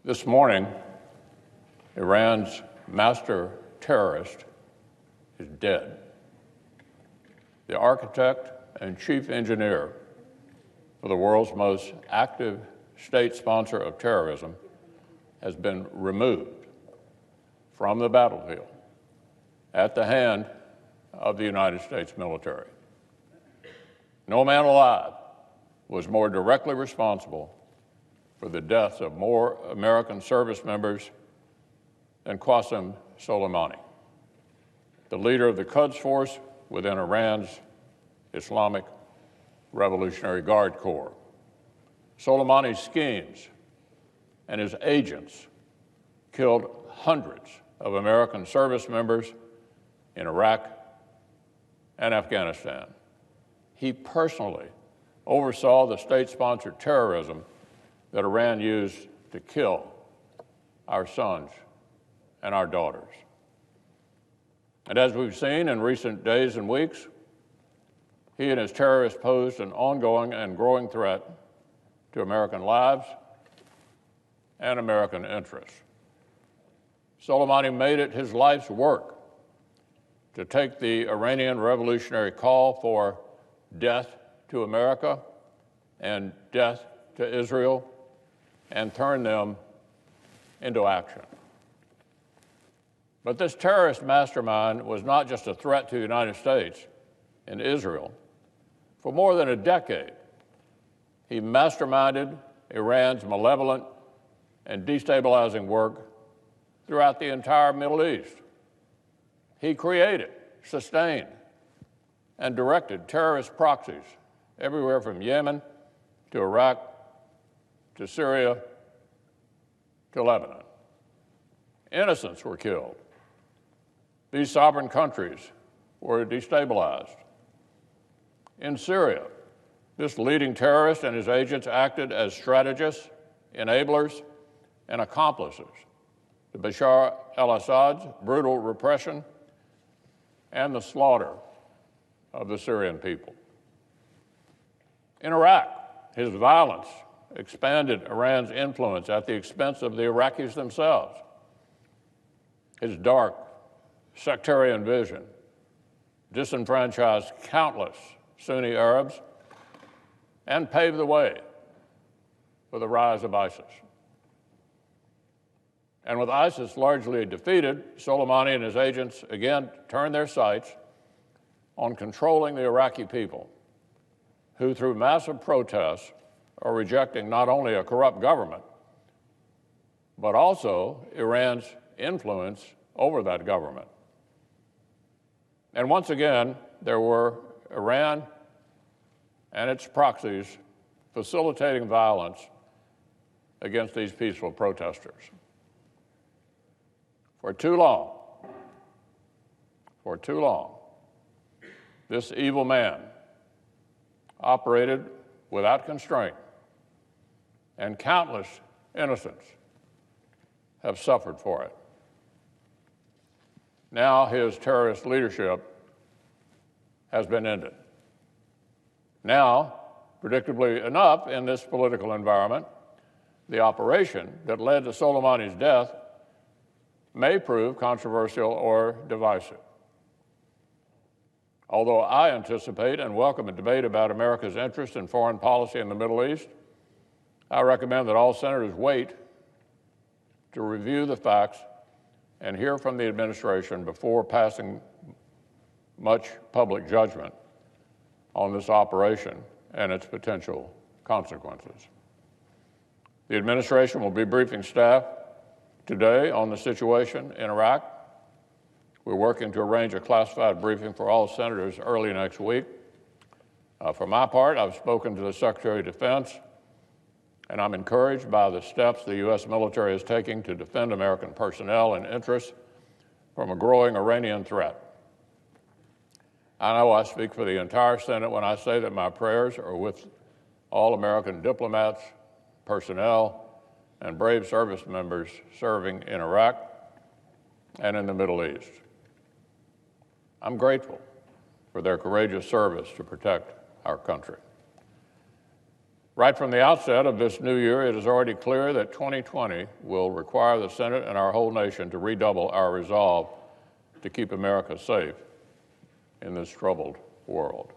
This morning, Iran's master terrorist is dead. The architect and chief engineer for the world's most active state sponsor of terrorism has been removed from the battlefield at the hand of the United States military. No man alive was more directly responsible for the deaths of more American service members than Qasem Soleimani, the leader of the Quds Force within Iran's Islamic Revolutionary Guard Corps. Soleimani's schemes and his agents killed hundreds of American service members in Iraq and Afghanistan. He personally oversaw the state-sponsored terrorism that Iran used to kill our sons and our daughters. And as we've seen in recent days and weeks, he and his terrorists posed an ongoing and growing threat to American lives and American interests. Soleimani made it his life's work to take the Iranian revolutionary call for death to America and death to Israel and turn them into action. But this terrorist mastermind was not just a threat to the United States and Israel. For more than a decade, he masterminded Iran's malevolent and destabilizing work throughout the entire Middle East. He created, sustained, and directed terrorist proxies everywhere from Yemen to Iraq to Syria to Lebanon. Innocents were killed. These sovereign countries were destabilized. In Syria, this leading terrorist and his agents acted as strategists, enablers, and accomplices to Bashar al-Assad's brutal repression and the slaughter of the Syrian people. In Iraq, his violence expanded Iran's influence at the expense of the Iraqis themselves. His dark, sectarian vision disenfranchised countless Sunni Arabs and paved the way for the rise of ISIS. And with ISIS largely defeated, Soleimani and his agents again turned their sights on controlling the Iraqi people, who through massive protests are rejecting not only a corrupt government, but also Iran's influence over that government. And once again, there were Iran and its proxies facilitating violence against these peaceful protesters. For too long, this evil man operated without constraint, and countless innocents have suffered for it. Now his terrorist leadership has been ended. Now, predictably enough, in this political environment, the operation that led to Soleimani's death may prove controversial or divisive. Although I anticipate and welcome a debate about America's interest in foreign policy in the Middle East, I recommend that all senators wait to review the facts and hear from the administration before passing much public judgment on this operation and its potential consequences. The administration will be briefing staff today on the situation in Iraq. We're working to arrange a classified briefing for all senators early next week. For my part, I've spoken to the Secretary of Defense, and I'm encouraged by the steps the U.S. military is taking to defend American personnel and interests from a growing Iranian threat. I know I speak for the entire Senate when I say that my prayers are with all American diplomats, personnel, and brave service members serving in Iraq and in the Middle East. I'm grateful for their courageous service to protect our country. Right from the outset of this new year, it is already clear that 2020 will require the Senate and our whole nation to redouble our resolve to keep America safe in this troubled world.